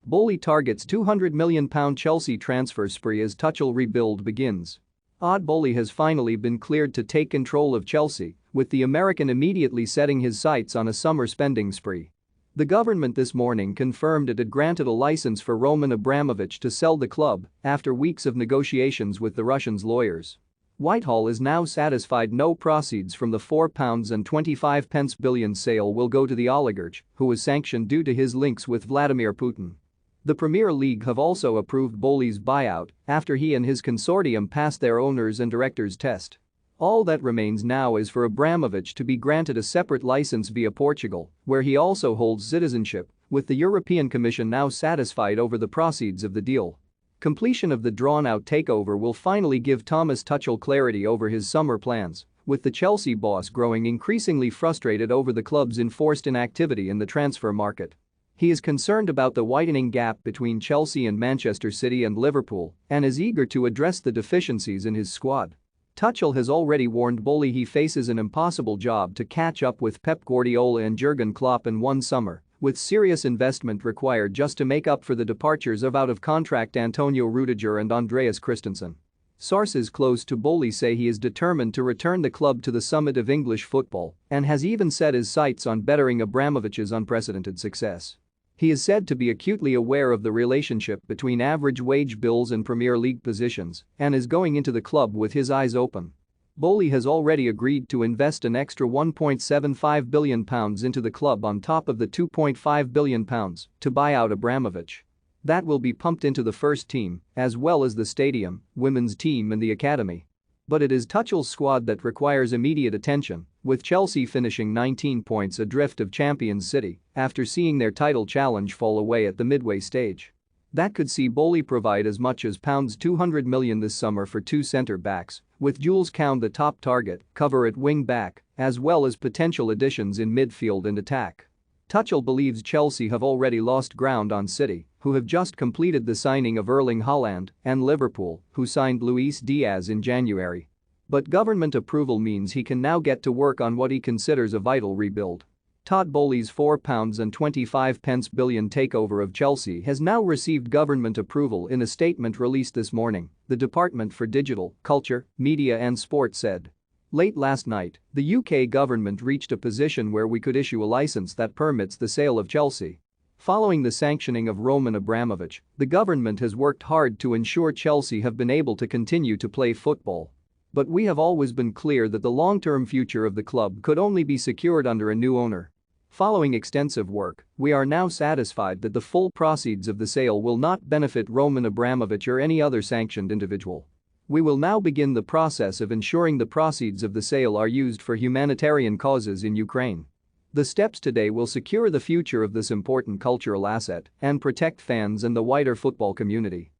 Boehly targets £200 million Chelsea transfer spree as Tuchel rebuild begins. Boehly has finally been cleared to take control of Chelsea, with the American immediately setting his sights on a summer spending spree. The government this morning confirmed it had granted a license for Roman Abramovich to sell the club after weeks of negotiations with the Russians' lawyers. Whitehall is now satisfied no proceeds from the £4.25 billion sale will go to the oligarch, who was sanctioned due to his links with Vladimir Putin. The Premier League have also approved Boehly's buyout after he and his consortium passed their owners and directors test. All that remains now is for Abramovich to be granted a separate license via Portugal, where he also holds citizenship, with the European Commission now satisfied over the proceeds of the deal. Completion of the drawn-out takeover will finally give Thomas Tuchel clarity over his summer plans, with the Chelsea boss growing increasingly frustrated over the club's enforced inactivity in the transfer market. He is concerned about the widening gap between Chelsea and Manchester City and Liverpool and is eager to address the deficiencies in his squad. Tuchel has already warned Boehly he faces an impossible job to catch up with Pep Guardiola and Jurgen Klopp in one summer, with serious investment required just to make up for the departures of out-of-contract Antonio Rudiger and Andreas Christensen. Sources close to Boehly say he is determined to return the club to the summit of English football and has even set his sights on bettering Abramovich's unprecedented success. He is said to be acutely aware of the relationship between average wage bills and Premier League positions and is going into the club with his eyes open. Boehly has already agreed to invest an extra £1.75 billion into the club on top of the £2.5 billion to buy out Abramovich. That will be pumped into the first team, as well as the stadium, women's team and the academy. But it is Tuchel's squad that requires immediate attention, with Chelsea finishing 19 points adrift of Champions City after seeing their title challenge fall away at the midway stage. That could see Boehly provide as much as £200 million this summer for two centre-backs, with Jules Kounde the top target, cover at wing-back, as well as potential additions in midfield and attack. Tuchel believes Chelsea have already lost ground on City, who have just completed the signing of Erling Haaland, and Liverpool, who signed Luis Diaz in January. But government approval means he can now get to work on what he considers a vital rebuild. Todd Boehly's £4.25 billion takeover of Chelsea has now received government approval in a statement released this morning, the Department for Digital, Culture, Media and Sport said. Late last night, the UK government reached a position where we could issue a license that permits the sale of Chelsea. Following the sanctioning of Roman Abramovich, the government has worked hard to ensure Chelsea have been able to continue to play football. But we have always been clear that the long-term future of the club could only be secured under a new owner. Following extensive work, we are now satisfied that the full proceeds of the sale will not benefit Roman Abramovich or any other sanctioned individual. We will now begin the process of ensuring the proceeds of the sale are used for humanitarian causes in Ukraine. The steps today will secure the future of this important cultural asset and protect fans and the wider football community.